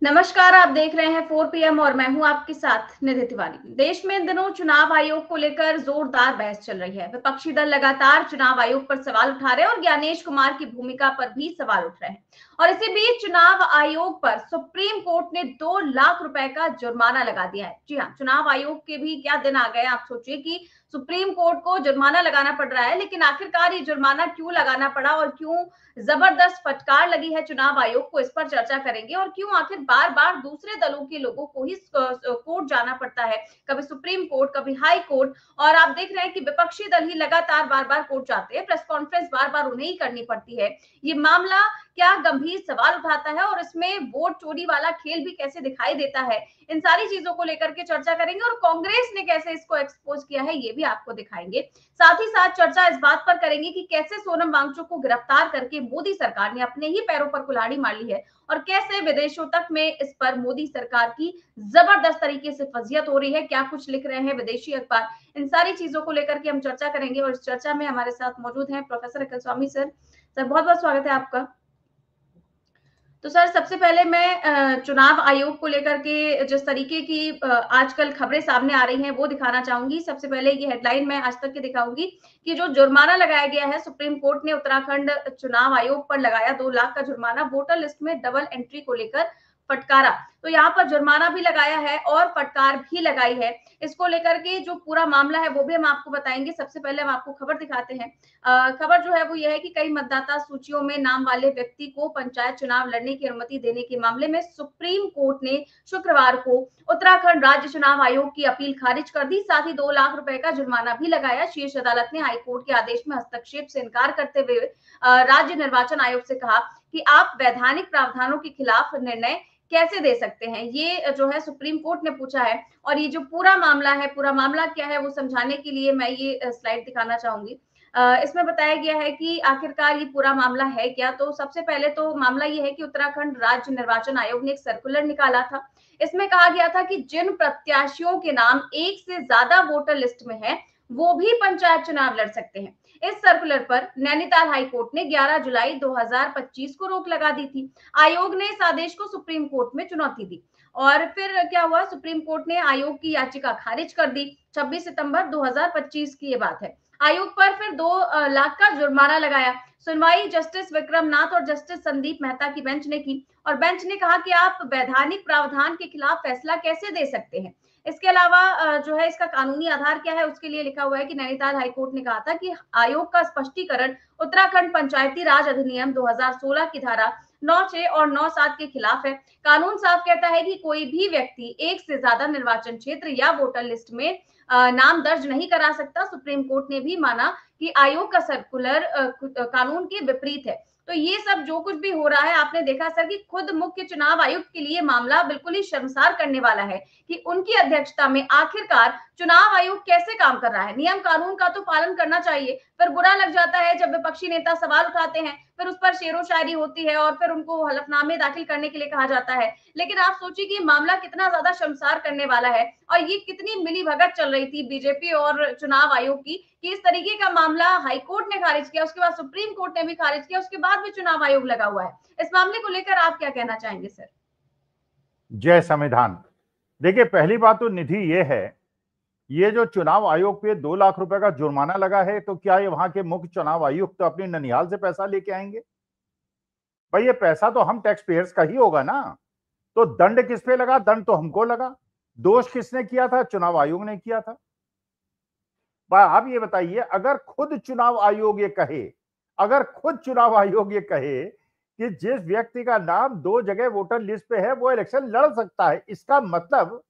नमस्कार, आप देख रहे हैं 4 PM और मैं हूं आपके साथ निधि तिवारी। देश में इन दिनों चुनाव आयोग को लेकर जोरदार बहस चल रही है। विपक्षी दल लगातार चुनाव आयोग पर सवाल उठा रहे हैं और ज्ञानेश कुमार की भूमिका पर भी सवाल उठ रहे हैं। और इसी बीच चुनाव आयोग पर सुप्रीम कोर्ट ने 2 लाख रुपए का जुर्माना लगा दिया है। जी हाँ, चुनाव आयोग के भी क्या दिन आ गए। आप सोचिए कि सुप्रीम कोर्ट को जुर्माना लगाना पड़ रहा है, लेकिन आखिरकार ये जुर्माना क्यों लगाना पड़ा और क्यों जबरदस्त फटकार लगी है चुनाव आयोग को, इस पर चर्चा करेंगे। और क्यों आखिर बार बार दूसरे दलों के लोगों को ही कोर्ट जाना पड़ता है, कभी सुप्रीम कोर्ट, कभी हाई कोर्ट। और आप देख रहे हैं कि विपक्षी दल ही लगातार बार बार कोर्ट जाते हैं, प्रेस कॉन्फ्रेंस बार बार उन्हें ही करनी पड़ती है। ये मामला क्या गंभीर सवाल उठाता है और इसमें वोट चोरी वाला खेल भी कैसे दिखाई देता है, इन सारी चीजों को लेकर के चर्चा करेंगे। और कांग्रेस ने कैसे इसको एक्सपोज किया है ये भी आपको दिखाएंगे। साथ ही साथ चर्चा इस बात पर करेंगे कि कैसे सोनम वांगचुक को गिरफ्तार करके मोदी सरकार ने अपने ही पैरों पर कुल्हाड़ी मार ली है और कैसे विदेशों तक में इस पर मोदी सरकार की जबरदस्त तरीके से फजीयत हो रही है, क्या कुछ लिख रहे हैं विदेशी अखबार। इन सारी चीजों को लेकर के हम चर्चा करेंगे और इस चर्चा में हमारे साथ मौजूद हैं प्रोफेसर अखिल स्वामी सर। सर, बहुत बहुत स्वागत है आपका। तो सर, सबसे पहले मैं चुनाव आयोग को लेकर के जिस तरीके की आजकल खबरें सामने आ रही हैं वो दिखाना चाहूंगी। सबसे पहले ये हेडलाइन मैं आज तक की दिखाऊंगी कि जो जुर्माना लगाया गया है, सुप्रीम कोर्ट ने उत्तराखंड चुनाव आयोग पर लगाया 2 लाख का जुर्माना, वोटर लिस्ट में डबल एंट्री को लेकर फटकारा। तो यहाँ पर जुर्माना भी लगाया है और फटकार भी लगाई है। इसको लेकर के जो पूरा मामला है वो भी हम आपको बताएंगे। सबसे पहले हम आपको खबर दिखाते हैं। खबर जो है वो यह है कि कई मतदाता सूचियों में नाम वाले व्यक्ति को पंचायत चुनाव लड़ने की अनुमति देने के मामले में सुप्रीम कोर्ट ने शुक्रवार को उत्तराखंड राज्य चुनाव आयोग की अपील खारिज कर दी। साथ ही 2 लाख रुपए का जुर्माना भी लगाया। शीर्ष अदालत ने हाईकोर्ट के आदेश में हस्तक्षेप से इनकार करते हुए राज्य निर्वाचन आयोग से कहा कि आप वैधानिक प्रावधानों के खिलाफ निर्णय कैसे दे सकते हैं, ये जो है सुप्रीम कोर्ट ने पूछा है। और ये जो पूरा मामला है, पूरा मामला क्या है वो समझाने के लिए मैं ये स्लाइड दिखाना चाहूंगी। इसमें बताया गया है कि आखिरकार ये पूरा मामला है क्या। तो सबसे पहले तो मामला ये है कि उत्तराखंड राज्य निर्वाचन आयोग ने एक सर्कुलर निकाला था। इसमें कहा गया था कि जिन प्रत्याशियों के नाम एक से ज्यादा वोटर लिस्ट में है वो भी पंचायत चुनाव लड़ सकते हैं। इस सर्कुलर पर नैनीताल हाईकोर्ट ने 11 जुलाई 2025 को रोक लगा दी थी। आयोग ने इस आदेश को सुप्रीम कोर्ट में चुनौती दी और फिर क्या हुआ, सुप्रीम कोर्ट ने आयोग की याचिका खारिज कर दी। 26 सितंबर 2025 की ये बात है। आयोग पर फिर 2 लाख का जुर्माना लगाया। सुनवाई जस्टिस विक्रम नाथ और जस्टिस संदीप मेहता की बेंच ने की और बेंच ने कहा कि आप वैधानिक प्रावधान के खिलाफ फैसला कैसे दे सकते हैं। इसके अलावा जो है इसका कानूनी आधार क्या है उसके लिए लिखा हुआ है कि नैनीताल हाईकोर्ट ने कहा था कि आयोग का स्पष्टीकरण उत्तराखंड पंचायती राज अधिनियम 2016 की धारा 9(6) और 9(7) के खिलाफ है। कानून साफ कहता है कि कोई भी व्यक्ति एक से ज्यादा निर्वाचन क्षेत्र या वोटर लिस्ट में नाम दर्ज नहीं करा सकता। सुप्रीम कोर्ट ने भी माना कि आयोग का सर्कुलर कानून के विपरीत है। तो ये सब जो कुछ भी हो रहा है, आपने देखा सर कि खुद मुख्य चुनाव आयुक्त के लिए मामला बिल्कुल ही शर्मसार करने वाला है कि उनकी अध्यक्षता में आखिरकार चुनाव आयोग कैसे काम कर रहा है। नियम कानून का तो पालन करना चाहिए, पर बुरा लग जाता है जब विपक्षी नेता सवाल उठाते हैं, फिर उस पर शेरो शायरी होती है और फिर उनको हलफनामे दाखिल करने के लिए कहा जाता है। लेकिन आप सोचिए कि मामला कितना ज्यादा शर्मसार करने वाला है और ये कितनी मिली भगत चल रही थी बीजेपी और चुनाव आयोग की कि इस तरीके का मामला हाईकोर्ट ने खारिज किया, उसके बाद सुप्रीम कोर्ट ने भी खारिज किया, उसके बाद भी चुनाव आयोग लगा हुआ है। इस मामले को लेकर आप क्या कहना चाहेंगे सर? जय संविधान। देखिए, पहली बात तो निधि ये है, ये जो चुनाव आयोग पे 2 लाख रुपए का जुर्माना लगा है, तो क्या ये वहां के मुख्य चुनाव आयुक्त तो अपनी ननिहाल से पैसा लेके आएंगे? भाई, ये पैसा तो हम टैक्स पेयर्स का ही होगा ना। तो दंड किस पे लगा? दंड तो हमको लगा। दोष किसने किया था? चुनाव आयोग ने किया था। आप ये बताइए, अगर खुद चुनाव आयोग ये कहे, अगर खुद चुनाव आयोग ये कहे कि जिस व्यक्ति का नाम 2 जगह वोटर लिस्ट पे है वो इलेक्शन लड़ सकता है, इसका मतलब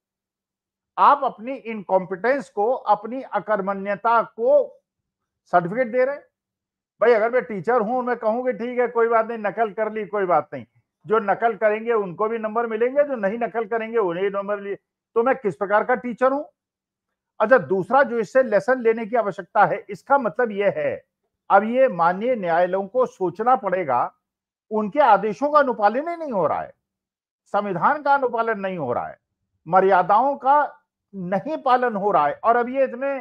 आप अपनी इनकॉम्पिटेंस को, अपनी अकर्मण्यता को सर्टिफिकेट दे रहे हैं। भाई, अगर मैं टीचर हूं, मैं कहूंगी ठीक है कोई बात नहीं, नकल कर ली कोई बात नहीं, जो नकल करेंगे उनको भी नंबर मिलेंगे, जो नहीं नकल करेंगे उन्हें नंबर लिए, तो मैं किस प्रकार का टीचर हूं? अच्छा, दूसरा जो इससे लेसन लेने की आवश्यकता है, इसका मतलब यह है अब ये माननीय न्यायालयों को सोचना पड़ेगा, उनके आदेशों का अनुपालन ही नहीं हो रहा है, संविधान का अनुपालन नहीं हो रहा है, मर्यादाओं का नहीं पालन हो रहा है। और अब ये इतने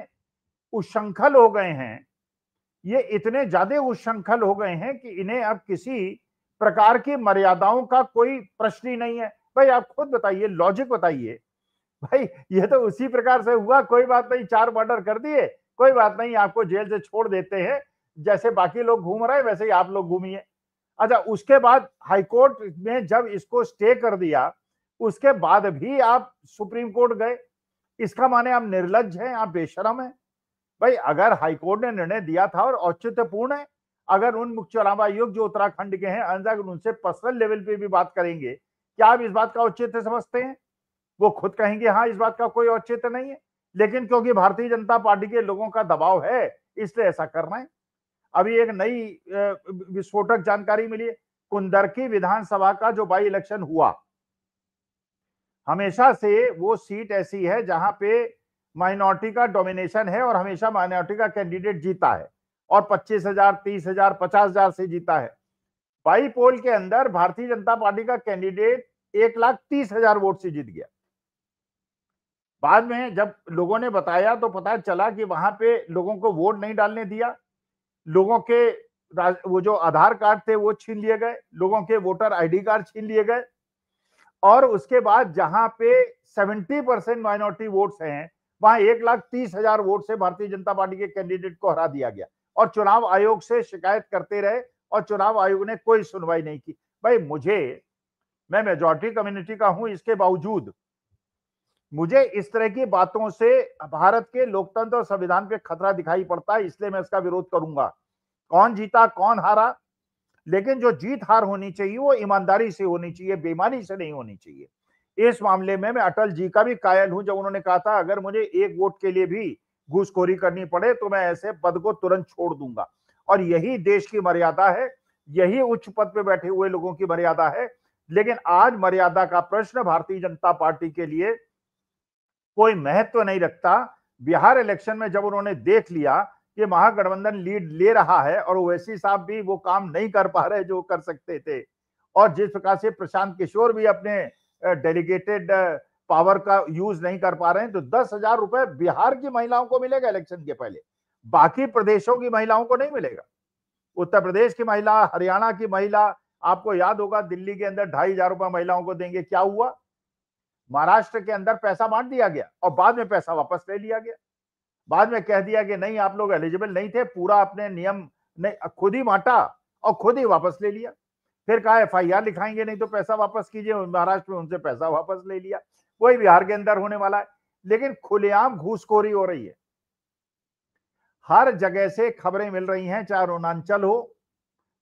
उच्छृंखल हो गए हैं, ये इतने ज्यादा उच्छृंखल हो गए हैं कि इन्हें अब किसी प्रकार की मर्यादाओं का कोई प्रश्न ही नहीं है। भाई आप खुद बताइए, लॉजिक बताइए भाई। ये तो उसी प्रकार से हुआ, कोई बात नहीं, 4 मर्डर कर दिए, कोई बात नहीं, आपको जेल से छोड़ देते हैं, जैसे बाकी लोग घूम रहे हैं वैसे ही आप लोग घूमिए। अच्छा, उसके बाद हाईकोर्ट ने जब इसको स्टे कर दिया, उसके बाद भी आप सुप्रीम कोर्ट गए, इसका माने आप निर्लज्ज हैं, आप बेशरम हैं। भाई अगर हाईकोर्ट ने निर्णय दिया था और औचित्यपूर्ण है, अगर उन मुख्य चुनाव आयुक्त जो उत्तराखंड के हैं, अगर उनसे पर्सनल लेवल पे भी बात करेंगे, क्या आप इस बात का औचित्य समझते हैं? वो खुद कहेंगे हाँ इस बात का कोई औचित्य नहीं है, लेकिन क्योंकि भारतीय जनता पार्टी के लोगों का दबाव है इसलिए ऐसा कर रहे हैं। अभी एक नई विस्फोटक जानकारी मिली है, कुंदरकी विधानसभा का जो बाई इलेक्शन हुआ, हमेशा से वो सीट ऐसी है जहां पे माइनॉरिटी का डोमिनेशन है और हमेशा माइनॉरिटी का कैंडिडेट जीता है और 25,000, 30,000, 50,000 से जीता है। बाई पोल के अंदर भारतीय जनता पार्टी का कैंडिडेट 1,30,000 वोट से जीत गया। बाद में जब लोगों ने बताया तो पता चला कि वहां पे लोगों को वोट नहीं डालने दिया, लोगों के वो जो आधार कार्ड थे वो छीन लिए गए, लोगों के वोटर आईडी कार्ड छीन लिए गए, और उसके बाद जहां पे 70% माइनॉरिटी वोट्स हैं, वहां 1,30,000 वोट से भारतीय जनता पार्टी के कैंडिडेट को हरा दिया गया और चुनाव आयोग से शिकायत करते रहे और चुनाव आयोग ने कोई सुनवाई नहीं की। भाई मैं मेजॉरिटी कम्युनिटी का हूं, इसके बावजूद मुझे इस तरह की बातों से भारत के लोकतंत्र और संविधान पे खतरा दिखाई पड़ता है, इसलिए मैं इसका विरोध करूंगा। कौन जीता कौन हारा, लेकिन जो जीत हार होनी चाहिए वो ईमानदारी से होनी चाहिए, बेईमानी से नहीं होनी चाहिए। इस मामले में मैं अटल जी का भी कायल हूं, जब उन्होंने कहा था अगर मुझे 1 वोट के लिए भी घूसखोरी करनी पड़े तो मैं ऐसे पद को तुरंत छोड़ दूंगा। और यही देश की मर्यादा है, यही उच्च पद पे बैठे हुए लोगों की मर्यादा है। लेकिन आज मर्यादा का प्रश्न भारतीय जनता पार्टी के लिए कोई महत्व नहीं रखता। बिहार इलेक्शन में जब उन्होंने देख लिया कि महागठबंधन लीड ले रहा है और ओवैसी साहब भी वो काम नहीं कर पा रहे जो कर सकते थे, और जिस प्रकार से प्रशांत किशोर भी अपने डेलीगेटेड पावर का यूज नहीं कर पा रहे हैं, तो 10,000 रुपए बिहार की महिलाओं को मिलेगा इलेक्शन के पहले, बाकी प्रदेशों की महिलाओं को नहीं मिलेगा। उत्तर प्रदेश की महिला, हरियाणा की महिला, आपको याद होगा दिल्ली के अंदर 2,500 रुपए महिलाओं को देंगे, क्या हुआ? महाराष्ट्र के अंदर पैसा बांट दिया गया और बाद में पैसा वापस ले लिया गया। बाद में कह दिया कि नहीं आप लोग एलिजिबल नहीं थे, पूरा अपने नियम ने खुद ही बांटा और खुद ही वापस ले लिया। फिर कहा FIR लिखाएंगे नहीं तो पैसा वापस कीजिए, महाराष्ट्र में उनसे पैसा वापस ले लिया। वही बिहार के अंदर होने वाला है, लेकिन खुलेआम घूसखोरी हो रही है। हर जगह से खबरें मिल रही हैं, चाहे अरुणाचल हो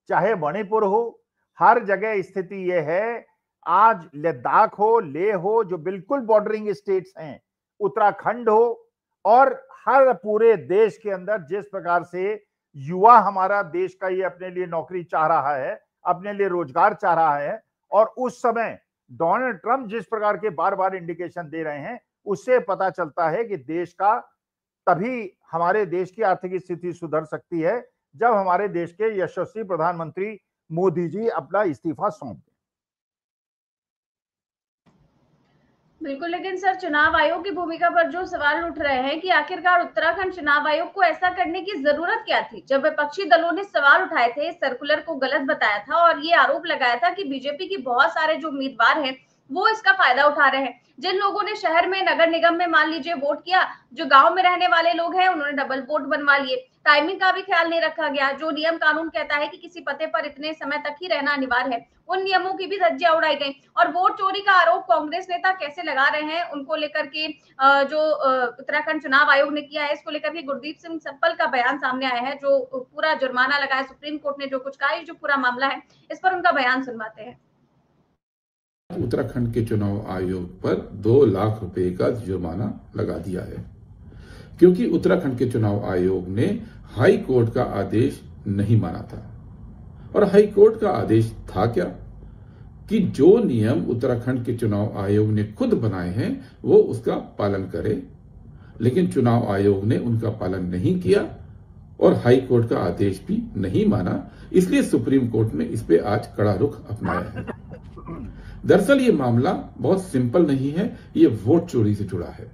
चाहे मणिपुर हो, हर जगह स्थिति यह है। आज लद्दाख हो, लेह हो, जो बिल्कुल बॉर्डरिंग स्टेट्स हैं, उत्तराखंड हो, और हर पूरे देश के अंदर जिस प्रकार से युवा हमारा देश का ये अपने लिए नौकरी चाह रहा है, अपने लिए रोजगार चाह रहा है, और उस समय डोनाल्ड ट्रंप जिस प्रकार के बार बार इंडिकेशन दे रहे हैं, उससे पता चलता है कि देश का, तभी हमारे देश की आर्थिक स्थिति सुधर सकती है जब हमारे देश के यशस्वी प्रधानमंत्री मोदी जी अपना इस्तीफा सौंप दें। बिल्कुल, लेकिन सर चुनाव आयोग की भूमिका पर जो सवाल उठ रहे हैं कि आखिरकार उत्तराखंड चुनाव आयोग को ऐसा करने की जरूरत क्या थी? जब विपक्षी दलों ने सवाल उठाए थे, सर्कुलर को गलत बताया था और ये आरोप लगाया था कि बीजेपी की बहुत सारे जो उम्मीदवार हैं वो इसका फायदा उठा रहे हैं। जिन लोगों ने शहर में, नगर निगम में मान लीजिए वोट किया, जो गांव में रहने वाले लोग हैं उन्होंने डबल वोट बनवा लिए। टाइमिंग का भी ख्याल नहीं रखा गया। जो नियम कानून कहता है कि किसी पते पर इतने समय तक ही रहना अनिवार्य है, उन नियमों की भी धज्जियां उड़ाई गई। और वोट चोरी का आरोप कांग्रेस नेता कैसे लगा रहे हैं उनको लेकर के जो उत्तराखंड चुनाव आयोग ने किया है, इसको लेकर के गुरदीप सिंह सप्पल का बयान सामने आया है, जो पूरा जुर्माना लगाया सुप्रीम कोर्ट ने जो कुछ कहा, जो पूरा मामला है, इस पर उनका बयान सुनवाते हैं। उत्तराखंड के चुनाव आयोग पर 2 लाख रुपए का जुर्माना लगा दिया है, क्योंकि उत्तराखंड के चुनाव आयोग ने हाई कोर्ट का आदेश नहीं माना था। और हाई कोर्ट का आदेश था क्या कि जो नियम उत्तराखंड के चुनाव आयोग ने खुद बनाए हैं वो उसका पालन करे, लेकिन चुनाव आयोग ने उनका पालन नहीं किया और हाई कोर्ट का आदेश भी नहीं माना। इसलिए सुप्रीम कोर्ट ने इस पे आज कड़ा रुख अपनाया है। दरअसल ये मामला बहुत सिंपल नहीं है, ये वोट चोरी से जुड़ा है।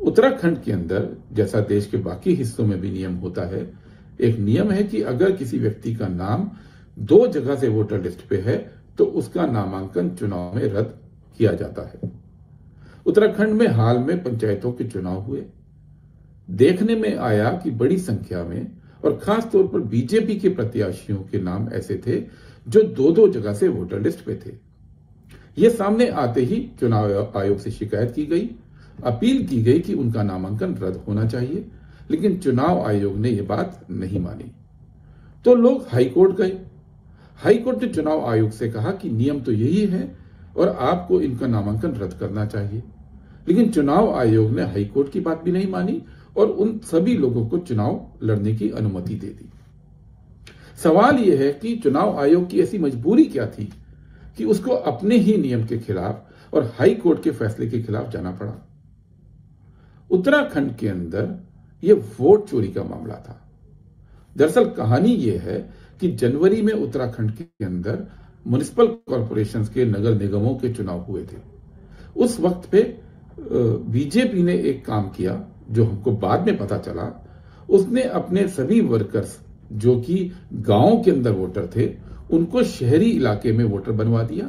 उत्तराखंड के अंदर, जैसा देश के बाकी हिस्सों में भी नियम होता है, एक नियम है कि अगर किसी व्यक्ति का नाम 2 जगह से वोटर लिस्ट पे है तो उसका नामांकन चुनाव में रद्द किया जाता है। उत्तराखंड में हाल में पंचायतों के चुनाव हुए। देखने में आया कि बड़ी संख्या में और खास तौर पर बीजेपी के प्रत्याशियों के नाम ऐसे थे जो दो दो जगह से वोटर लिस्ट पे थे। यह सामने आते ही चुनाव आयोग से शिकायत की गई, अपील की गई कि उनका नामांकन रद्द होना चाहिए, लेकिन चुनाव आयोग ने यह बात नहीं मानी। तो लोग हाईकोर्ट गए। हाईकोर्ट ने चुनाव आयोग से कहा कि नियम तो यही है और आपको इनका नामांकन रद्द करना चाहिए, लेकिन चुनाव आयोग ने हाईकोर्ट की बात भी नहीं मानी और उन सभी लोगों को चुनाव लड़ने की अनुमति दे दी। सवाल यह है कि चुनाव आयोग की ऐसी मजबूरी क्या थी कि उसको अपने ही नियम के खिलाफ और हाई कोर्ट के फैसले के खिलाफ जाना पड़ा। उत्तराखंड के अंदर यह वोट चोरी का मामला था। दरअसल कहानी यह है कि जनवरी में उत्तराखंड के अंदर म्युनिसिपल कॉरपोरेशंस के नगर निगमों के चुनाव हुए थे। उस वक्त पे बीजेपी ने एक काम किया जो हमको बाद में पता चला। उसने अपने सभी वर्कर्स जो कि गांव के अंदर वोटर थे उनको शहरी इलाके में वोटर बनवा दिया,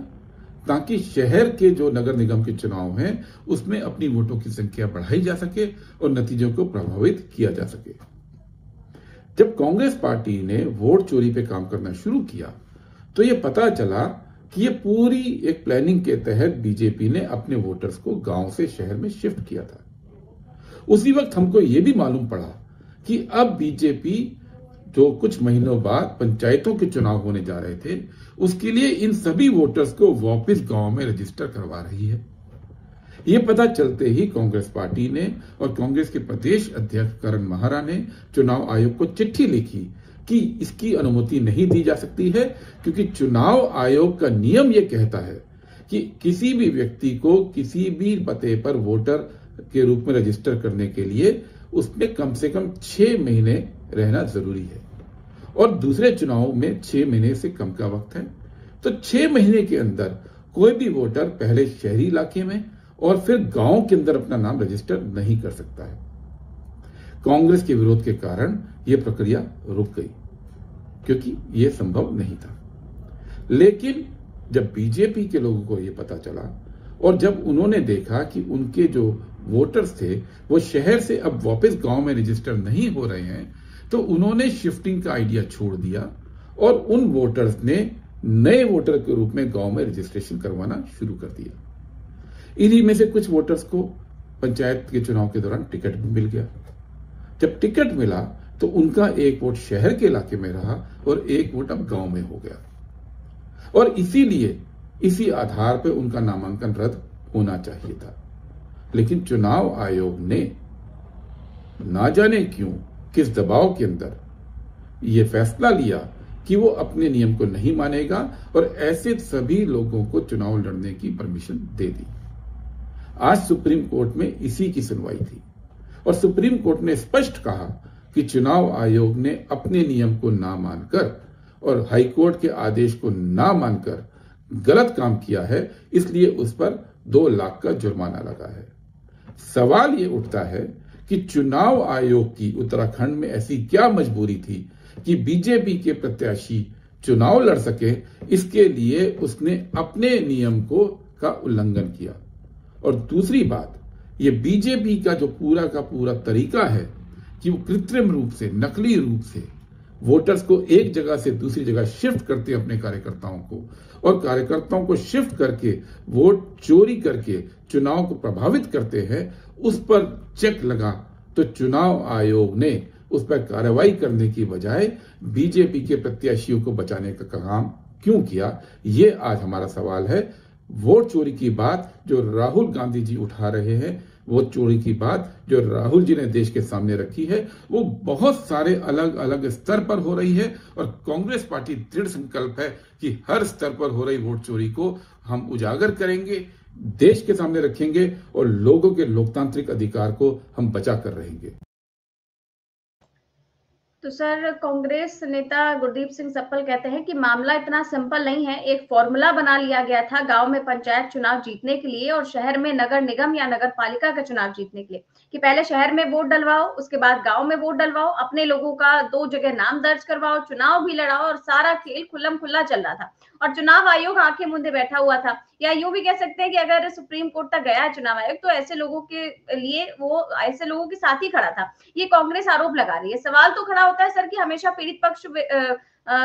ताकि शहर के जो नगर निगम के चुनाव हैं उसमें अपनी वोटों की संख्या बढ़ाई जा सके और नतीजों को प्रभावित किया जा सके। जब कांग्रेस पार्टी ने वोट चोरी पे काम करना शुरू किया तो यह पता चला कि यह पूरी एक प्लानिंग के तहत बीजेपी ने अपने वोटर्स को गांव से शहर में शिफ्ट किया था। उसी वक्त हमको यह भी मालूम पड़ा कि अब बीजेपी जो कुछ महीनों बाद पंचायतों के चुनाव होने जा रहे थे उसके लिए इन सभी वोटर्स को वापस गांव में रजिस्टर करवा रही है। यह पता चलते ही कांग्रेस पार्टी ने और कांग्रेस के प्रदेश अध्यक्ष करण महारा ने चुनाव आयोग को चिट्ठी लिखी कि इसकी अनुमति नहीं दी जा सकती है, क्योंकि चुनाव आयोग का नियम यह कहता है कि किसी भी व्यक्ति को किसी भी पते पर वोटर के रूप में रजिस्टर करने के लिए उसमें कम से कम 6 महीने रहना जरूरी है और दूसरे चुनाव में 6 महीने से कम का वक्त है। तो 6 महीने के अंदर कोई भी वोटर पहले शहरी इलाके में और फिर गांव के अंदर अपना नाम रजिस्टर नहीं कर सकता है। कांग्रेस के विरोध के कारण यह प्रक्रिया रुक गई क्योंकि यह संभव नहीं था। लेकिन जब बीजेपी के लोगों को यह पता चला और जब उन्होंने देखा कि उनके जो वोटर्स थे वो शहर से अब वापस गांव में रजिस्टर नहीं हो रहे हैं, तो उन्होंने शिफ्टिंग का आइडिया छोड़ दिया और उन वोटर्स ने नए वोटर के रूप में गांव में रजिस्ट्रेशन करवाना शुरू कर दिया। इन्हीं में से कुछ वोटर्स को पंचायत के चुनाव के दौरान टिकट भी मिल गया। जब टिकट मिला तो उनका एक वोट शहर के इलाके में रहा और एक वोट अब गांव में हो गया और इसीलिए इसी आधार पर उनका नामांकन रद्द होना चाहिए था। लेकिन चुनाव आयोग ने ना जाने क्यों किस दबाव के अंदर यह फैसला लिया कि वो अपने नियम को नहीं मानेगा और ऐसे सभी लोगों को चुनाव लड़ने की परमिशन दे दी। आज सुप्रीम कोर्ट में इसी की सुनवाई थी और सुप्रीम कोर्ट ने स्पष्ट कहा कि चुनाव आयोग ने अपने नियम को ना मानकर और हाईकोर्ट के आदेश को ना मानकर गलत काम किया है, इसलिए उस पर 2 लाख का जुर्माना लगा है। सवाल ये उठता है कि चुनाव आयोग की उत्तराखंड में ऐसी क्या मजबूरी थी कि बीजेपी के प्रत्याशी चुनाव लड़ सके, इसके लिए उसने अपने नियम का उल्लंघन किया। और दूसरी बात, ये बीजेपी का जो पूरा का पूरा तरीका है कि वो कृत्रिम रूप से, नकली रूप से वोटर्स को एक जगह से दूसरी जगह शिफ्ट करते हैं अपने कार्यकर्ताओं को, और कार्यकर्ताओं को शिफ्ट करके वोट चोरी करके चुनाव को प्रभावित करते हैं, उस पर चेक लगा तो चुनाव आयोग ने उस पर कार्रवाई करने की बजाय बीजेपी के प्रत्याशियों को बचाने का काम क्यों किया, ये आज हमारा सवाल है। वोट चोरी की बात जो राहुल गांधी जी उठा रहे हैं, वोट चोरी की बात जो राहुल जी ने देश के सामने रखी है, वो बहुत सारे अलग अलग स्तर पर हो रही है और कांग्रेस पार्टी दृढ़ संकल्प है कि हर स्तर पर हो रही वोट चोरी को हम उजागर करेंगे, देश के सामने रखेंगे और लोगों के लोकतांत्रिक अधिकार को हम बचा कर रहेंगे। तो सर, कांग्रेस नेता गुरदीप सिंह सप्पल कहते हैं कि मामला इतना सिंपल नहीं है। एक फॉर्मूला बना लिया गया था गांव में पंचायत चुनाव जीतने के लिए और शहर में नगर निगम या नगर पालिका का चुनाव जीतने के लिए, कि पहले शहर में वोट डलवाओ, उसके बाद गांव में वोट डलवाओ, अपने लोगों का 2 जगह नाम दर्ज करवाओ, चुनाव भी लड़ाओ और सारा खेल खुल्लम खुल्ला चल रहा था। और चुनाव आयोग आंखें मूंदे बैठा हुआ था। या यूं भी कह सकते हैं कि अगर सुप्रीम कोर्ट तक गया चुनाव आयोग तो ऐसे लोगों के लिए वो ऐसे लोगों के साथ ही खड़ा था। ये कांग्रेस आरोप लगा रही है। सवाल तो खड़ा होता है सर कि हमेशा पीड़ित पक्ष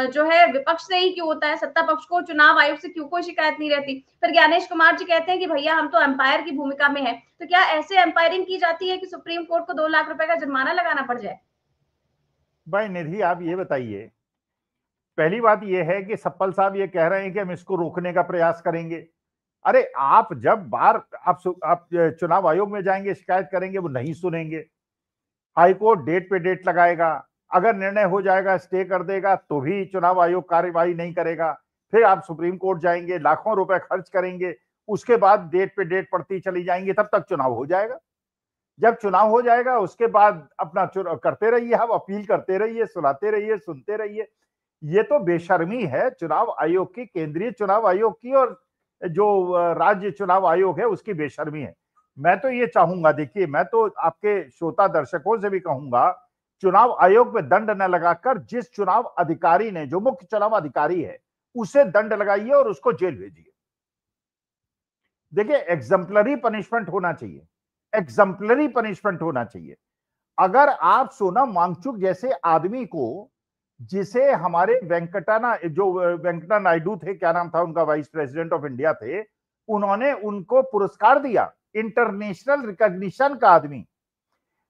जो है विपक्ष से ही क्यों होता है, सत्ता पक्ष को चुनाव आयोग से क्यों कोई शिकायत नहीं रहती। फिर ज्ञानेश कुमार जी कहते हैं कि भैया हम तो एम्पायर की भूमिका में है। तो क्या ऐसे एम्पायरिंग की जाती है कि सुप्रीम कोर्ट को 2 लाख रुपए का जुर्माना लगाना पड़ जाए? भाई निधि, आप ये बताइए, पहली बात ये है कि सप्पल साहब ये कह रहे हैं कि हम इसको रोकने का प्रयास करेंगे। अरे आप जब बार आप चुनाव आयोग में जाएंगे, शिकायत करेंगे, वो नहीं सुनेंगे। हाईकोर्ट डेट पे डेट लगाएगा, अगर निर्णय हो जाएगा स्टे कर देगा तो भी चुनाव आयोग कार्यवाही नहीं करेगा। फिर आप सुप्रीम कोर्ट जाएंगे, लाखों रुपए खर्च करेंगे, उसके बाद डेट पे डेट पड़ती चली जाएंगी, तब तक चुनाव हो जाएगा। जब चुनाव हो जाएगा उसके बाद अपना करते रहिए, आप अपील करते रहिए, सुनाते रहिए, सुनते रहिए। ये तो बेशर्मी है चुनाव आयोग की, केंद्रीय चुनाव आयोग की, और जो राज्य चुनाव आयोग है उसकी बेशर्मी है। मैं तो ये चाहूंगा, देखिए मैं तो आपके श्रोता दर्शकों से भी कहूंगा, चुनाव आयोग पे दंड न लगाकर जिस चुनाव अधिकारी ने, जो मुख्य चुनाव अधिकारी है, उसे दंड लगाइए और उसको जेल भेजिए। देखिए एग्जम्पलरी पनिशमेंट होना चाहिए, एग्जम्पलरी पनिशमेंट होना चाहिए। अगर आप सोनम वांगचुक जैसे आदमी को, जिसे हमारे वेंकटा नायडू थे, क्या नाम था उनका, वाइस प्रेसिडेंट ऑफ इंडिया थे, उन्होंने उनको पुरस्कार दिया, इंटरनेशनल रिकॉग्निशन का आदमी,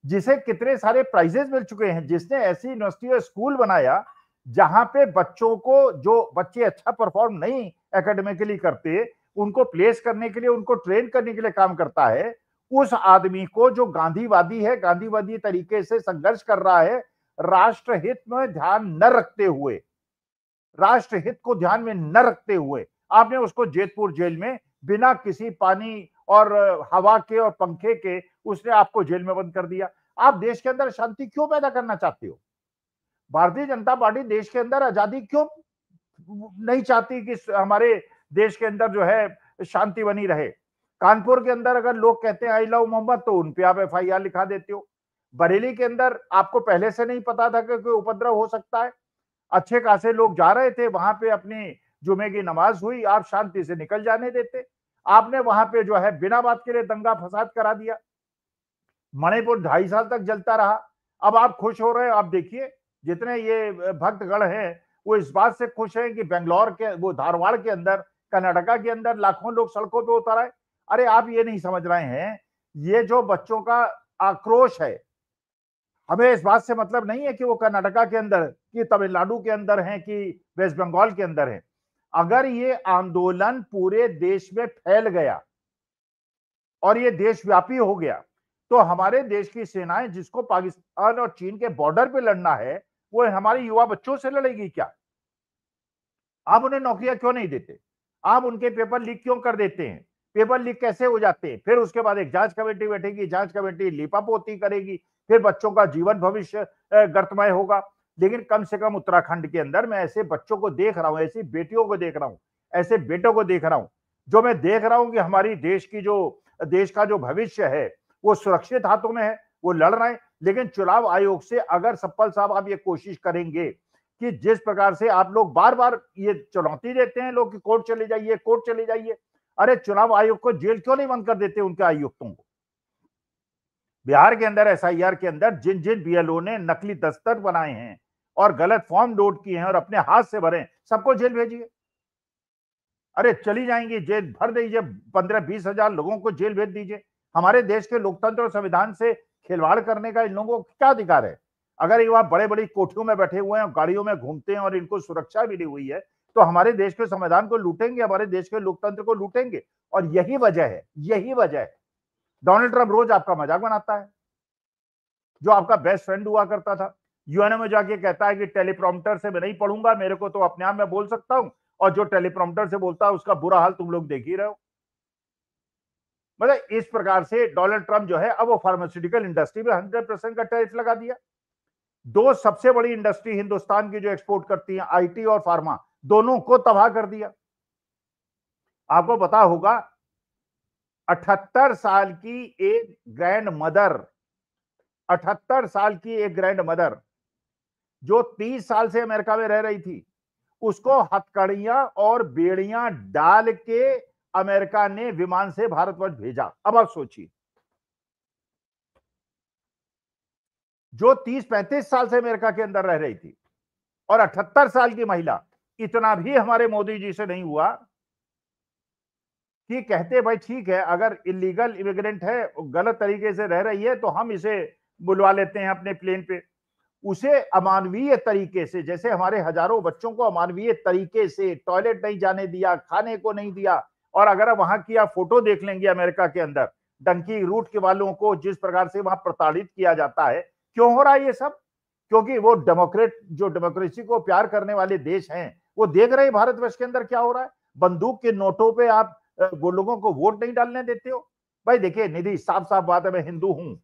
जिसे कितने सारे प्राइजेस मिल चुके हैं, जिसने ऐसी यूनिवर्सिटी और स्कूल बनाया जहां पे बच्चों को, जो बच्चे अच्छा परफॉर्म नहीं एकेडमिकली करते, उनको प्लेस करने के लिए, उनको ट्रेन करने के लिए काम करता है। उस आदमी को, जो गांधीवादी है, गांधीवादी तरीके से संघर्ष कर रहा है, राष्ट्रहित में ध्यान न रखते हुए, राष्ट्रहित को ध्यान में न रखते हुए आपने उसको जेतपुर जेल में बिना किसी पानी और हवा के और पंखे के उसने आपको जेल में बंद कर दिया। आप देश के अंदर शांति क्यों पैदा करना चाहते हो? भारतीय जनता पार्टी देश के अंदर आजादी क्यों नहीं चाहती कि हमारे देश के अंदर जो है शांति बनी रहे? कानपुर के अंदर अगर लोग कहते हैं आई लव मोहम्मद, तो उन पे आप एफआईआर लिखा देते हो। बरेली के अंदर आपको पहले से नहीं पता था कि कोई उपद्रव हो सकता है? अच्छे खासे लोग जा रहे थे वहां पे, अपनी जुमे की नमाज हुई, आप शांति से निकल जाने देते। आपने वहां पे जो है बिना बात के लिए दंगा फसाद करा दिया। मणिपुर 2.5 साल तक जलता रहा। अब आप खुश हो रहे हैं? आप देखिए जितने ये भक्तगण हैं वो इस बात से खुश हैं कि बेंगलोर के, वो धारवाड़ के अंदर, कर्नाटका के अंदर लाखों लोग सड़कों पे उतर आए। अरे आप ये नहीं समझ रहे हैं, ये जो बच्चों का आक्रोश है, हमें इस बात से मतलब नहीं है कि वो कर्नाटका के अंदर, कि तमिलनाडु के अंदर हैं, कि वेस्ट बंगाल के अंदर हैं। अगर ये आंदोलन पूरे देश में फैल गया और ये देशव्यापी हो गया, तो हमारे देश की सेनाएं, जिसको पाकिस्तान और चीन के बॉर्डर पे लड़ना है, वो हमारे युवा बच्चों से लड़ेगी क्या? आप उन्हें नौकरियां क्यों नहीं देते? आप उनके पेपर लीक क्यों कर देते हैं? पेपर लीक कैसे हो जाते हैं? फिर उसके बाद एक जांच कमेटी बैठेगी, जांच कमेटी लीपापोती करेगी, फिर बच्चों का जीवन भविष्य गर्तमय होगा। लेकिन कम से कम उत्तराखंड के अंदर मैं ऐसे बच्चों को देख रहा हूं, ऐसी बेटियों को देख रहा हूं, ऐसे बेटों को देख रहा हूं, जो मैं देख रहा हूं कि हमारी देश का जो भविष्य है वो सुरक्षित हाथों में है, वो लड़ रहे हैं। लेकिन चुनाव आयोग से अगर सप्पल साहब आप ये कोशिश करेंगे कि जिस प्रकार से आप लोग बार बार ये चुनौती देते हैं लोग कि कोर्ट चले जाइए, कोर्ट चले जाइए, अरे चुनाव आयोग को जेल क्यों नहीं बंद कर देते उनके आयुक्तों को? बिहार के अंदर एसआईआर के अंदर जिन जिन बीएलओ ने नकली दस्तखत बनाए हैं और गलत फॉर्म लोड किए हैं और अपने हाथ से भरे, सबको जेल भेजिए। अरे चली जाएंगी जेल, भर दीजिए, 15-20 हजार लोगों को जेल भेज दीजिए। हमारे देश के लोकतंत्र और संविधान से खिलवाड़ करने का इन लोगों को क्या अधिकार है? अगर ये वहां बड़े बड़ी कोठियों में बैठे हुए हैं, गाड़ियों में घूमते हैं और इनको सुरक्षा मिली हुई है, तो हमारे देश के संविधान को लूटेंगे, हमारे देश के लोकतंत्र को लूटेंगे। और यही वजह है, यही वजह है डोनाल्ड ट्रंप रोज आपका मजाक बनाता है। जो आपका बेस्ट फ्रेंड हुआ करता था, यूएनओ में जाके कहता है कि टेलीप्रॉम्प्टर से मैं नहीं पढ़ूंगा, मेरे को तो अपने आप में बोल सकता हूं, और जो टेलीप्रॉम्प्टर से बोलता है उसका बुरा हाल तुम लोग देख ही रहे हो। मतलब इस प्रकार से डोनाल्ड ट्रंप जो है, अब वो फार्मास्यूटिकल इंडस्ट्री में 100% का टैरिफ लगा दिया। दो सबसे बड़ी इंडस्ट्री हिंदुस्तान की जो एक्सपोर्ट करती है, आईटी और फार्मा, दोनों को तबाह कर दिया। आपको पता होगा 78 साल की एक ग्रैंड मदर, 78 साल की एक ग्रैंड मदर जो 30 साल से अमेरिका में रह रही थी, उसको हथकड़ियां और बेड़ियां डाल के अमेरिका ने विमान से भारतवर्ष भेजा। अब आप सोचिए, जो 30-35 साल से अमेरिका के अंदर रह रही थी और 78 साल की महिला, इतना भी हमारे मोदी जी से नहीं हुआ कि कहते भाई ठीक है, अगर इलीगल इमिग्रेंट है, गलत तरीके से रह रही है, तो हम इसे बुलवा लेते हैं अपने प्लेन पे। उसे अमानवीय तरीके से, जैसे हमारे हजारों बच्चों को अमानवीय तरीके से टॉयलेट नहीं जाने दिया, खाने को नहीं दिया। और अगर वहां की आप फोटो देख लेंगे अमेरिका के अंदर, डंकी रूट के वालों को जिस प्रकार से वहां प्रताड़ित किया जाता है, क्यों हो रहा है ये सब? क्योंकि वो जो डेमोक्रेसी को प्यार करने वाले देश हैं, वो देख रहे हैं भारतवर्ष के अंदर क्या हो रहा है। बंदूक के नोटों पे आप वो लोगों को वोट नहीं डालने देते हो। भाई देखिए निधि, साफ साफ बात है, मैं हिंदू हूं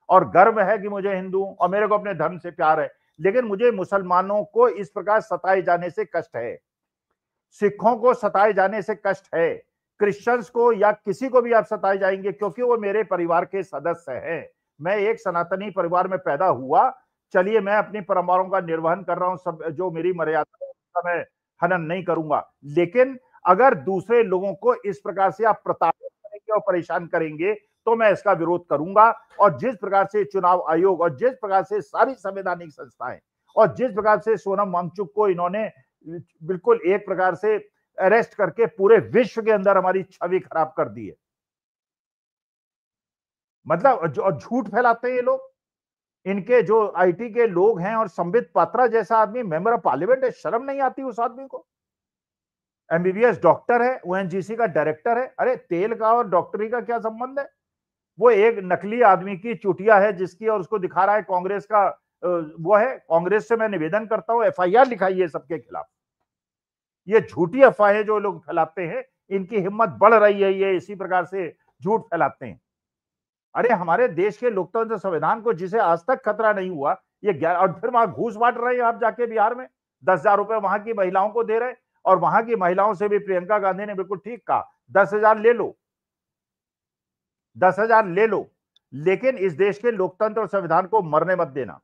और गर्व है कि मुझे हिंदू हूं और मेरे को अपने धर्म से प्यार है, लेकिन मुझे मुसलमानों को इस प्रकार सताए जाने से कष्ट है, सिखों को सताए जाने से कष्ट है, क्रिश्चियंस को या किसी को भी आप सताए जाएंगे, क्योंकि वो मेरे परिवार के सदस्य हैं। मैं एक सनातनी परिवार में पैदा हुआ, चलिए मैं अपनी परंपराओं का निर्वहन कर रहा हूं, सब जो मेरी मर्यादा है उसका मैं हनन नहीं करूंगा। लेकिन अगर दूसरे लोगों को इस प्रकार से आप प्रताड़ित करेंगे और परेशान करेंगे तो मैं इसका विरोध करूंगा। और जिस प्रकार से चुनाव आयोग और जिस प्रकार से सारी संवैधानिक संस्थाएं और जिस प्रकार से सोनम वांगचुक को इन्होंने बिल्कुल एक प्रकार से अरेस्ट करके पूरे विश्व के अंदर हमारी छवि खराब कर दी है, मतलब जो झूठ फैलाते हैं ये लोग, इनके जो आईटी के लोग हैं, और संबित पात्रा जैसा आदमी मेंबर ऑफ पार्लियामेंट है, शर्म नहीं आती उस आदमी को? एमबीबीएस डॉक्टर है, ओएनजीसी का डायरेक्टर है। अरे तेल का और डॉक्टरी का क्या संबंध है? वो एक नकली आदमी की चुटिया है जिसकी, और उसको दिखा रहा है कांग्रेस का वो है। कांग्रेस से मैं निवेदन करता हूं, एफआईआर लिखाइए सबके खिलाफ। ये झूठी अफवाहें जो लोग फैलाते हैं, इनकी हिम्मत बढ़ रही है, ये इसी प्रकार से झूठ फैलाते हैं। अरे हमारे देश के लोकतंत्र संविधान को जिसे आज तक खतरा नहीं हुआ, ये और फिर वहां घूस बांट रहे हैं आप जाके बिहार में, 10,000 रुपए वहां की महिलाओं को दे रहे हैं। और वहां की महिलाओं से भी प्रियंका गांधी ने बिल्कुल ठीक कहा, 10,000 ले लो, 10,000 ले लो, लेकिन इस देश के लोकतंत्र और संविधान को मरने मत देना।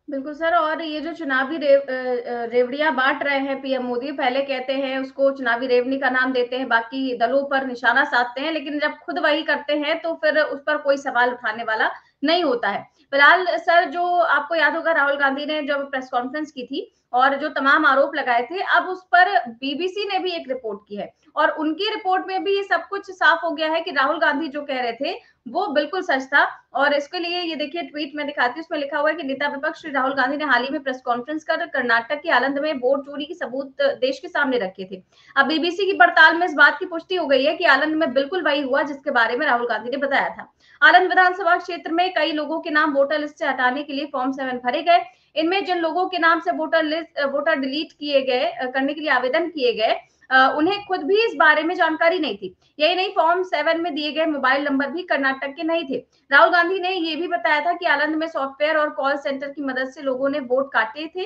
बिल्कुल सर। और ये जो चुनावी रेवड़ियां बांट रहे हैं पीएम मोदी, पहले कहते हैं उसको चुनावी रेवनी का नाम देते हैं, बाकी दलों पर निशाना साधते हैं, लेकिन जब खुद वही करते हैं तो फिर उस पर कोई सवाल उठाने वाला नहीं होता है। फिलहाल सर, जो आपको याद होगा, राहुल गांधी ने जब प्रेस कॉन्फ्रेंस की थी और जो तमाम आरोप लगाए थे, अब उस पर बीबीसी ने भी एक रिपोर्ट की है और उनकी रिपोर्ट में भी सब कुछ साफ हो गया है कि राहुल गांधी जो कह रहे थे वो बिल्कुल सच था। और इसके लिए ये देखिए ट्वीट में दिखाती हूँ, उसमें लिखा हुआ है कि नेता विपक्ष श्री राहुल गांधी ने हाल ही में प्रेस कॉन्फ्रेंस कर कर्नाटक के आनंद में वोट चोरी की सबूत देश के सामने रखे थे। अब बीबीसी की पड़ताल में इस बात की पुष्टि हो गई है कि आनंद में बिल्कुल वही हुआ जिसके बारे में राहुल गांधी ने बताया था। आनंद विधानसभा क्षेत्र में कई लोगों के नाम वोटर लिस्ट से हटाने के लिए फॉर्म 7 भरे गए। इनमें जिन लोगों के नाम से वोटर डिलीट किए गए करने के लिए आवेदन किए गए, उन्हें खुद भी इस बारे में जानकारी नहीं थी। यही नहीं, फॉर्म 7 में दिए गए मोबाइल नंबर भी कर्नाटक के नहीं थे। राहुल गांधी ने ये भी बताया था कि आनंद में सॉफ्टवेयर और कॉल सेंटर की मदद से लोगों ने वोट काटे थे,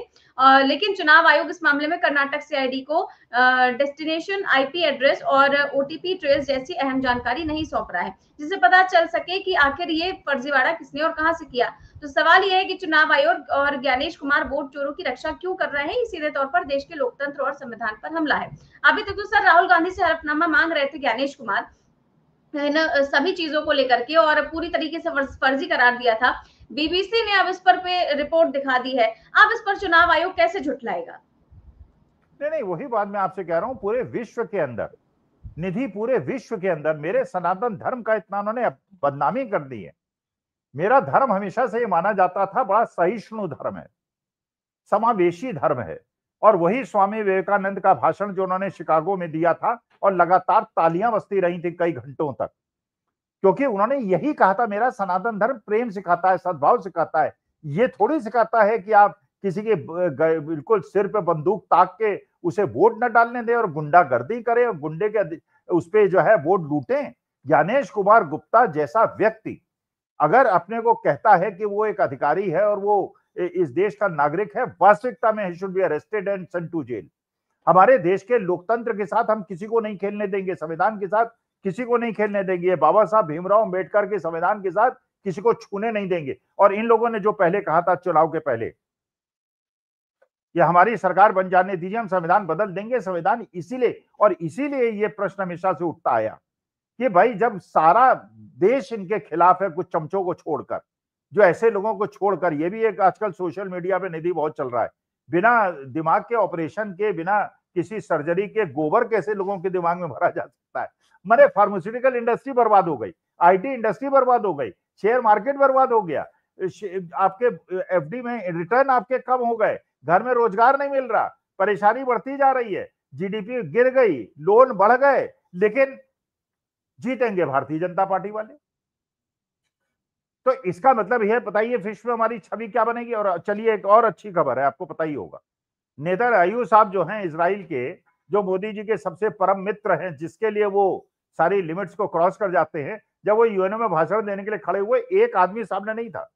लेकिन चुनाव आयोग इस मामले में कर्नाटक सीआईडी को डेस्टिनेशन, आईपी एड्रेस और ओटीपी ट्रेस जैसी अहम जानकारी नहीं सौंप रहा है, जिससे पता चल सके कि आखिर ये फर्जीवाड़ा किसने और कहां से किया। तो सवाल यह है कि चुनाव आयोग और ज्ञानेश कुमार वोट चोरों की रक्षा क्यों कर रहे हैं? ये सीधे तौर पर देश के लोकतंत्र और संविधान पर हमला है। अभी तक तो सर राहुल गांधी से हलफनामा मांग रहे थे ज्ञानेश कुमार सभी चीजों को लेकर के, और पूरी तरीके से फर्जी करार दिया था। बीबीसी ने अब इस पर रिपोर्ट दिखा दी है। अब इस पर चुनाव आयोग कैसे झुठलाएगा? नहीं, वही बात मैं आपसे कह रहा हूं। पूरे विश्व के अंदर निधि, पूरे विश्व के अंदर मेरे सनातन धर्म का इतना उन्होंने बदनामी कर दी है। मेरा धर्म हमेशा से ये माना जाता था बड़ा सहिष्णु धर्म है, समावेशी धर्म है। और वही स्वामी विवेकानंद का भाषण जो उन्होंने शिकागो में दिया था, और लगातार तालियां बजती रही थी कई घंटों तक, क्योंकि उन्होंने यही कहा था मेरा सनातन धर्म प्रेम सिखाता है, सद्भाव सिखाता है। ये थोड़ी सिखाता है कि आप किसी के बिल्कुल सिर पे बंदूक ताक के उसे वोट न डालने दें और गुंडागर्दी करें और गुंडे के उस पे जो है वोट लूटें। ज्ञानेश कुमार गुप्ता जैसा व्यक्ति अगर अपने को कहता है कि वो एक अधिकारी है और वो इस देश का नागरिक है, वास्तविकता में ही should be arrested and sent to jail. हमारे देश के लोकतंत्र के साथ हम किसी को नहीं खेलने देंगे, संविधान के साथ किसी को नहीं खेलने देंगे। बाबा साहब भीमराव अंबेडकर के संविधान के साथ किसी को छूने नहीं देंगे। और इन लोगों ने जो पहले कहा था चुनाव के पहले, ये हमारी सरकार बन जाने दीजिए, हम संविधान बदल देंगे, संविधान इसीलिए ये प्रश्न हमेशा से उठता आया कि भाई जब सारा देश इनके खिलाफ है, कुछ चमचों को छोड़कर, जो ऐसे लोगों को छोड़कर, ये भी एक आजकल सोशल मीडिया पे निधि बहुत चल रहा है, बिना दिमाग के ऑपरेशन के, बिना किसी सर्जरी के गोबर कैसे लोगों के दिमाग में भरा जा सकता है। माने फार्मास्यूटिकल इंडस्ट्री बर्बाद हो गई, आईटी इंडस्ट्री बर्बाद हो गई, शेयर मार्केट बर्बाद हो गया, आपके एफडी में रिटर्न आपके कम हो गए, घर में रोजगार नहीं मिल रहा, परेशानी बढ़ती जा रही है, जीडीपी गिर गई, लोन बढ़ गए, लेकिन जीतेंगे भारतीय जनता पार्टी वाले। तो इसका मतलब यह बताइए विश्व में हमारी छवि क्या बनेगी। और चलिए एक और अच्छी खबर है, आपको पता ही होगा, नेतन्याहू साहब जो हैं इजराइल के, जो मोदी जी के सबसे परम मित्र हैं, जिसके लिए वो सारी लिमिट्स को क्रॉस कर जाते हैं, जब वो यूएनओ में भाषण देने के लिए खड़े हुए, एक आदमी सामने नहीं था,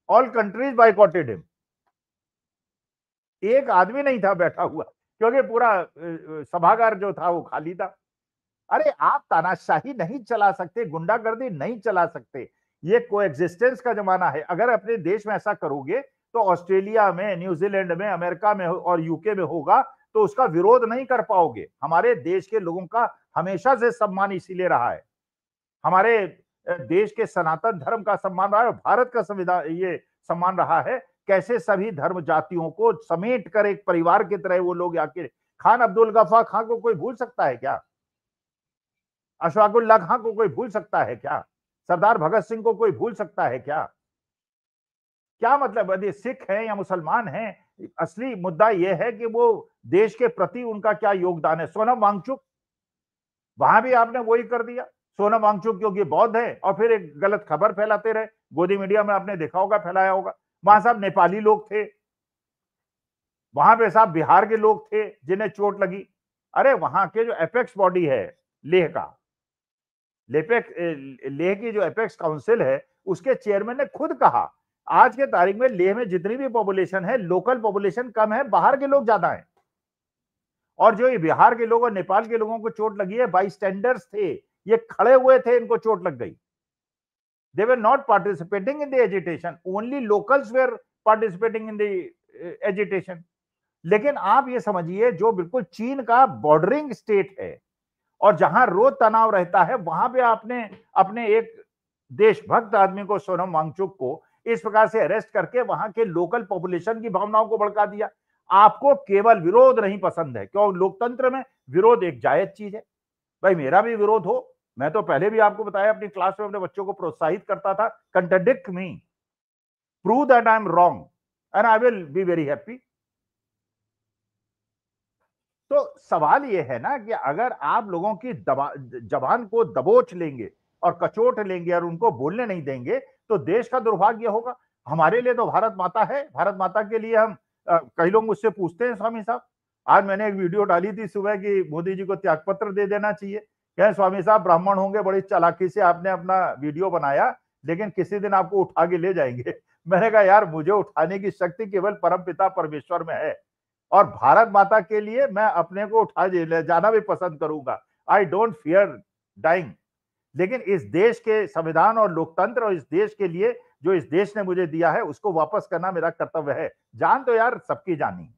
ऑल कंट्रीज बाइकॉटेड हिम, एक आदमी नहीं था बैठा हुआ, क्योंकि पूरा सभागार जो था वो खाली था। अरे आप तानाशाही नहीं चला सकते, गुंडागर्दी नहीं चला सकते, ये कोएग्जिस्टेंस का जमाना है। अगर अपने देश में ऐसा करोगे तो ऑस्ट्रेलिया में, न्यूजीलैंड में, अमेरिका में और यूके में होगा तो उसका विरोध नहीं कर पाओगे। हमारे देश के लोगों का हमेशा से सम्मान इसीलिए रहा है, हमारे देश के सनातन धर्म का सम्मान रहा है, भारत का संविधान ये सम्मान रहा है, कैसे सभी धर्म जातियों को समेट कर एक परिवार की तरह वो लोग आके, खान अब्दुल गफ्फार खान को कोई भूल सकता है क्या? अशफाकुल्लाह खां को कोई भूल सकता है क्या? सरदार भगत सिंह को कोई भूल सकता है क्या? क्या मतलब, यदि सिख हैं या मुसलमान हैं, असली मुद्दा यह है कि वो देश के प्रति उनका क्या योगदान है। सोनम वांगचुक, वहां भी आपने वही कर दिया, सोनम वांगचुक क्योंकि बौद्ध है और फिर एक गलत खबर फैलाते रहे, गोदी मीडिया में आपने देखा होगा, फैलाया होगा। वहां साहब नेपाली लोग थे, वहां पे साहब बिहार के लोग थे जिन्हें चोट लगी। अरे वहां के जो एपेक्स बॉडी है लेह का, लेह की जो एपेक्स काउंसिल है, उसके चेयरमैन ने खुद कहा आज के तारीख में लेह में जितनी भी पॉपुलेशन है, लोकल पॉपुलेशन कम है, बाहर के लोग ज्यादा हैं। और जो ये बिहार के लोग और नेपाल के लोगों को चोट लगी है, बाईस्टैंडर्स थे, ये खड़े हुए थे, इनको चोट लग गई। They were not participating in the agitation, only locals were participating in the agitation. लेकिन आप ये समझिए, जो बिल्कुल चीन का बॉर्डरिंग स्टेट है और जहां रोज तनाव रहता है, वहां पे आपने अपने एक देशभक्त आदमी को, सोनम वांगचुक को, इस प्रकार से अरेस्ट करके वहां के लोकल पॉपुलेशन की भावनाओं को भड़का दिया। आपको केवल विरोध नहीं पसंद है, क्यों? लोकतंत्र में विरोध एक जायज चीज है। भाई मेरा भी विरोध हो, मैं तो पहले भी आपको बताया, अपनी क्लास में अपने बच्चों को प्रोत्साहित करता था, contradict me, prove that I am wrong and I will be very happy. तो सवाल यह है ना कि अगर आप लोगों की जबान को दबोच लेंगे और कचोट लेंगे और उनको बोलने नहीं देंगे, तो देश का दुर्भाग्य होगा। हमारे लिए तो भारत माता है, भारत माता के लिए हम कई लोग मुझसे पूछते हैं, स्वामी साहब, आज मैंने एक वीडियो डाली थी सुबह कि मोदी जी को त्यागपत्र दे देना चाहिए। कहें स्वामी साहब ब्राह्मण होंगे, बड़ी चालाकी से आपने अपना वीडियो बनाया, लेकिन किसी दिन आपको उठा के ले जाएंगे। मैंने कहा यार, मुझे उठाने की शक्ति केवल परमपिता परमेश्वर में है, और भारत माता के लिए मैं अपने को उठा ले जाना भी पसंद करूंगा। I don't fear dying. लेकिन इस देश के संविधान और लोकतंत्र और इस देश के लिए जो इस देश ने मुझे दिया है, उसको वापस करना मेरा कर्तव्य है। जान तो यार सबकी जानी है।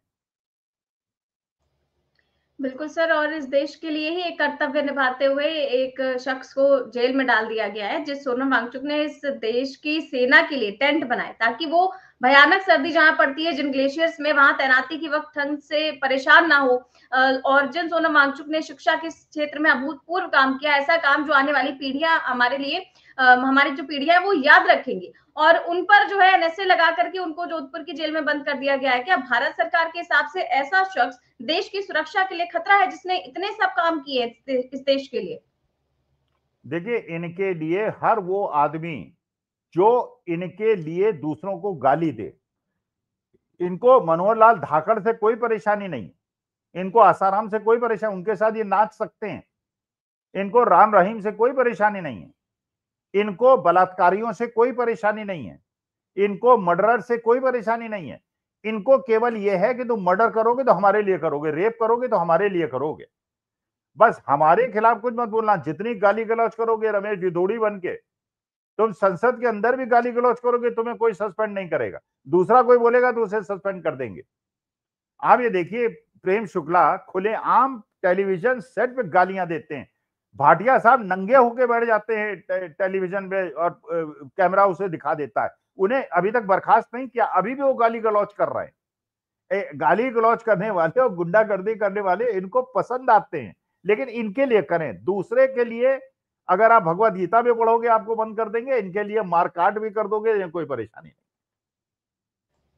बिल्कुल सर, और इस देश के लिए ही एक कर्तव्य निभाते हुए एक शख्स को जेल में डाल दिया गया है, जिस सोनम वांगचुक ने इस देश की सेना के लिए टेंट बनाए ताकि वो भयानक सर्दी जहां पड़ती है, जिन ग्लेशियर्स में, वहां तैनाती के वक्त ठंड से परेशान ना हो। और जिन सोनम वांगचुक ने शिक्षा के क्षेत्र में अभूतपूर्व काम किया, ऐसा काम जो आने वाली पीढ़ियां हमारे लिए, हमारी जो पीढ़ियां है वो याद रखेंगी, और उन पर जो है एनएसए लगा करके उनको जोधपुर की जेल में बंद कर दिया गया है। क्या भारत सरकार के हिसाब से ऐसा शख्स देश की सुरक्षा के लिए खतरा है, जिसने इतने सब काम किए इस देश के लिए? देखिए, इनके लिए हर वो आदमी जो इनके लिए दूसरों को गाली दे, इनको मनोहर लाल धाकड़ से कोई परेशानी नहीं, इनको आसाराम से कोई परेशानी, उनके साथ ये नाच सकते हैं, इनको राम रहीम से कोई परेशानी नहीं है, इनको बलात्कारियों से कोई परेशानी नहीं है, इनको मर्डरर से कोई परेशानी नहीं है। इनको केवल यह है कि तुम मर्डर करोगे तो हमारे लिए करोगे, रेप करोगे तो हमारे लिए करोगे, बस हमारे खिलाफ कुछ मत बोलना। जितनी गाली गलौज करोगे रमेश ढिढोड़ी बन के, तुम संसद के अंदर भी गाली गलौज करोगे, तुम्हें कोई सस्पेंड नहीं करेगा, दूसरा कोई बोलेगा तो उसे सस्पेंड कर देंगे। आप ये देखिए, प्रेम शुक्ला खुलेआम टेलीविजन सेट पे गालियां देते हैं, भाटिया साहब नंगे होके बैठ जाते हैं टेलीविजन पे और कैमरा उसे दिखा देता है। उन्हें अभी तक बर्खास्त नहीं किया, अभी भी वो गाली गलौज कर रहे हैं। गाली गलौज करने वाले और गुंडागर्दी करने वाले इनको पसंद आते हैं, लेकिन इनके लिए करें, दूसरे के लिए अगर आप भगवत गीता में पढ़ोगे आपको बंद कर देंगे, इनके लिए मारकाट भी कर दोगे, कोई परेशानी नहीं।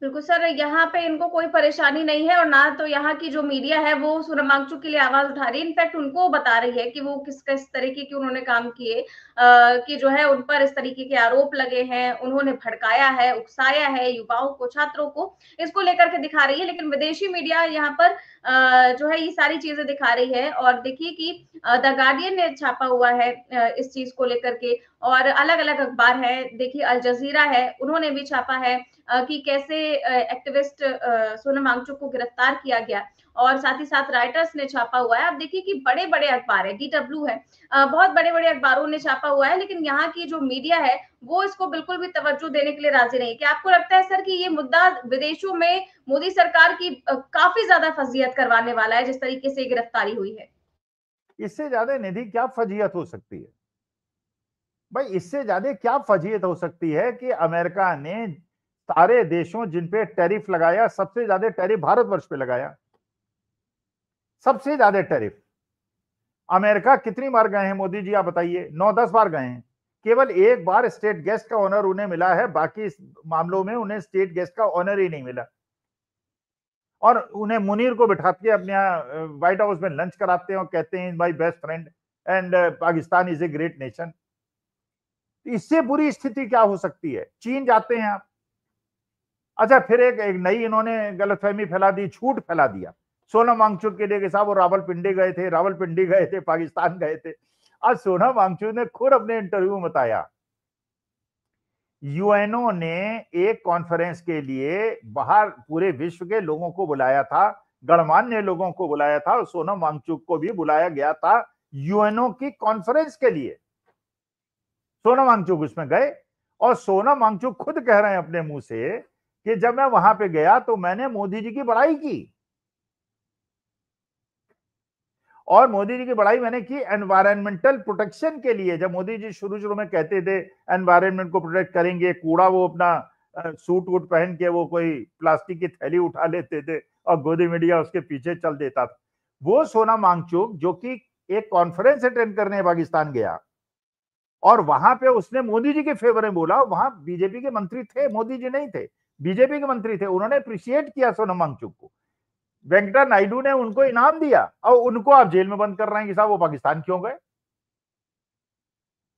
बिल्कुल सर, यहाँ पे इनको कोई परेशानी नहीं है और ना तो यहाँ की जो मीडिया है वो सोनम वांगचुक के लिए आवाज उठा रही है, इनफैक्ट उनको बता रही है कि वो किस तरीके के उन्होंने काम किए, कि जो है उन पर इस तरीके के आरोप लगे हैं, उन्होंने भड़काया है, उकसाया है युवाओं को, छात्रों को, इसको लेकर के दिखा रही है। लेकिन विदेशी मीडिया यहाँ पर जो है ये सारी चीजें दिखा रही है। और देखिए कि द गार्डियन ने छापा हुआ है इस चीज को लेकर के, और अलग अलग अखबार है, देखिए अल जजीरा है, उन्होंने भी छापा है कि कैसे एक्टिविस्ट सोनम वांगचुक को गिरफ्तार किया गया, और साथ ही साथ राइटर्स ने छापा हुआ है। आप देखिए कि बड़े बड़े अखबार है, DW है, बहुत बड़े बड़े अखबारों ने छापा हुआ है, लेकिन यहाँ की जो मीडिया है वो इसको बिल्कुल भी तवज्जो देने के लिए राजी नहीं। क्या आपको लगता है सर कि ये मुद्दा विदेशों में मोदी सरकार की काफी ज्यादा फजीहत करवाने वाला है, जिस तरीके से गिरफ्तारी हुई है? इससे ज्यादा निधि क्या फजीहत हो सकती है भाई, इससे ज्यादा क्या फजीहत हो सकती है कि अमेरिका ने सारे देशों जिन पे टैरिफ लगाया, सबसे ज्यादा टैरिफ भारतवर्ष पे लगाया, सबसे ज्यादा टैरिफ। अमेरिका कितनी बार गए हैं मोदी जी, आप बताइए? 9-10 बार गए हैं। केवल एक बार स्टेट गेस्ट का ऑनर उन्हें मिला है, बाकी मामलों में उन्हें स्टेट गेस्ट का ऑनर ही नहीं मिला। और उन्हें मुनीर को बिठा के अपने यहाँ व्हाइट हाउस में लंच कराते हैं और कहते हैं my best friend and Pakistan is a great nation. इससे बुरी स्थिति क्या हो सकती है? चीन जाते हैं आप, अच्छा फिर एक नई इन्होंने गलतफहमी फैला दी, झूठ फैला दिया सोनम वांगचुक के लिए कि साहब वो रावलपिंडी गए थे, पाकिस्तान गए थे। आज सोनम वांगचुक ने खुद अपने इंटरव्यू में बताया, यूएनओ ने एक कॉन्फ्रेंस के लिए बाहर पूरे विश्व के लोगों को बुलाया था, गणमान्य लोगों को बुलाया था, और सोनम वांगचुक को भी बुलाया गया था यूएनओ की कॉन्फ्रेंस के लिए। सोनम वांगचुक उसमें गए, और सोनम वांगचुक खुद कह रहे हैं अपने मुंह से कि जब मैं वहां पे गया तो मैंने मोदी जी की बड़ाई की, और मोदी जी की बड़ाई मैंने की एनवायरमेंटल प्रोटेक्शन के लिए। जब मोदी जी शुरू में कहते थे एनवायरमेंट को प्रोटेक्ट करेंगे, कूड़ा वो अपना सूट वूट पहन के वो कोई प्लास्टिक की थैली उठा लेते थे और गोदी मीडिया उसके पीछे चल देता था। वो सोनम वांगचुक जो कि एक कॉन्फ्रेंस अटेंड करने पाकिस्तान गया और वहां पे उसने मोदी जी के फेवर में बोला, वहां बीजेपी के मंत्री थे, मोदी जी नहीं थे, बीजेपी के मंत्री थे, उन्होंने अप्रिशिएट किया सोनम वांगचुक को। वेंकटा नायडू ने उनको इनाम दिया, और उनको आप जेल में बंद कर रहे हैं कि साहब वो पाकिस्तान क्यों गए?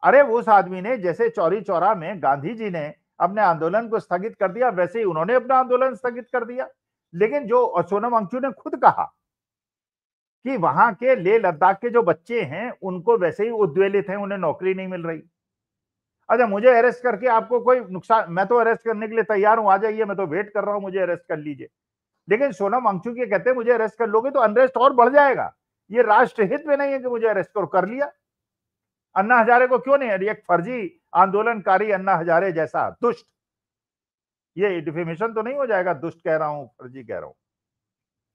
अरे उस आदमी ने जैसे चौरी चौरा में गांधी जी ने अपने आंदोलन को स्थगित कर दिया, वैसे ही उन्होंने अपना आंदोलन स्थगित कर दिया। लेकिन जो सोनम वांगचुक ने खुद कहा कि वहां के लेह लद्दाख के जो बच्चे हैं उनको वैसे ही उद्वेलित हैं, उन्हें नौकरी नहीं मिल रही। अच्छा, मुझे अरेस्ट करके आपको कोई नुकसान, मैं तो अरेस्ट करने के लिए तैयार हूं, आ जाइए, मैं तो वेट कर रहा हूं, मुझे अरेस्ट कर लीजिए। लेकिन सोनम वांगचुक ये कहते हैं मुझे अरेस्ट कर लोगे तो अनरेस्ट और बढ़ जाएगा, ये राष्ट्रहित में नहीं है कि मुझे अरेस्ट करो। कर लिया। अन्ना हजारे को क्यों नहीं? एक फर्जी आंदोलनकारी अन्ना हजारे जैसा दुष्ट, ये डिफेमेशन तो नहीं हो जाएगा? दुष्ट कह रहा हूं, फर्जी कह रहा हूं,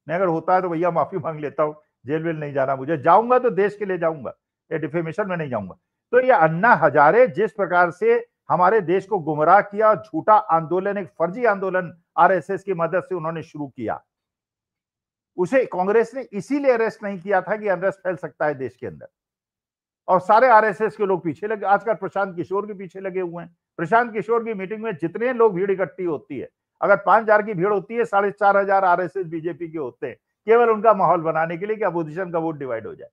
नहीं अगर होता है तो भैया माफी मांग लेता हूं, जेल वेल नहीं जाना मुझे, जाऊंगा तो देश के लिए जाऊंगा, ये डिफेमेशन में नहीं जाऊंगा। तो ये अन्ना हजारे जिस प्रकार से हमारे देश को गुमराह किया, झूठा आंदोलन, एक फर्जी आंदोलन आरएसएस की मदद से उन्होंने शुरू किया, उसे कांग्रेस ने इसीलिए अरेस्ट नहीं किया था कि अनरेस्ट फैल सकता है देश के अंदर, और सारे आरएसएस के लोग पीछे लगे। आजकल प्रशांत किशोर के पीछे लगे हुए हैं। प्रशांत किशोर की मीटिंग में जितने लोग भीड़ इकट्ठी होती है, अगर 5,000 की भीड़ होती है, 4,500 आरएसएस बीजेपी के होते हैं, केवल उनका माहौल बनाने के लिए कि अपोजिशन का वोट डिवाइड हो जाए।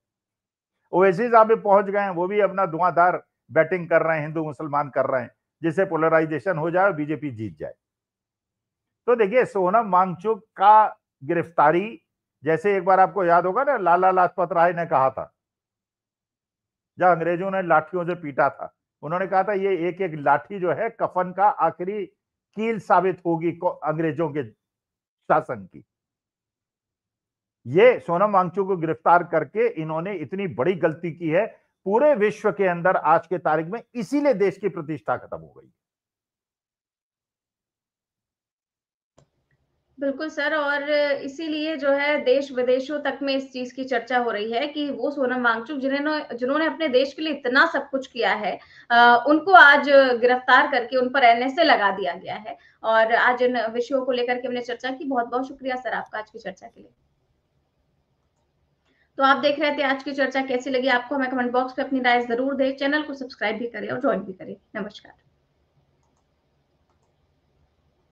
ओवैसी साहब भी पहुंच गए हैं, वो भी अपना धुआंधार बैटिंग कर रहे हैं, हिंदू मुसलमान कर रहे हैं, जिससे पोलराइजेशन हो जाए, बीजेपी जीत जाए। तो देखिए, सोनम वांगचुक का गिरफ्तारी, जैसे एक बार आपको याद होगा ना, लाला लाजपत राय ने कहा था, जब अंग्रेजों ने लाठियों से पीटा था, उन्होंने कहा था ये एक एक लाठी जो है कफन का आखिरी कील साबित होगी अंग्रेजों के शासन की। ये सोनम वांगचुक को गिरफ्तार करके इन्होंने इतनी बड़ी गलती की है, पूरे विश्व के अंदर आज के तारीख में इसीलिए देश की प्रतिष्ठा खत्म हो गई। बिल्कुल सर, और इसीलिए जो है देश विदेशों तक में इस चीज की चर्चा हो रही है कि वो सोनम वांगचुक जिन्होंने अपने देश के लिए इतना सब कुछ किया है, उनको आज गिरफ्तार करके उन पर एनएसए लगा दिया गया है। और आज इन विषयों को लेकर के हमने चर्चा की। बहुत बहुत शुक्रिया सर आपका आज की चर्चा के लिए। तो आप देख रहे थे आज की चर्चा, कैसी लगी आपको हमें कमेंट बॉक्स पे अपनी राय जरूर दें। चैनल को सब्सक्राइब भी करें और ज्वाइन भी करें। नमस्कार।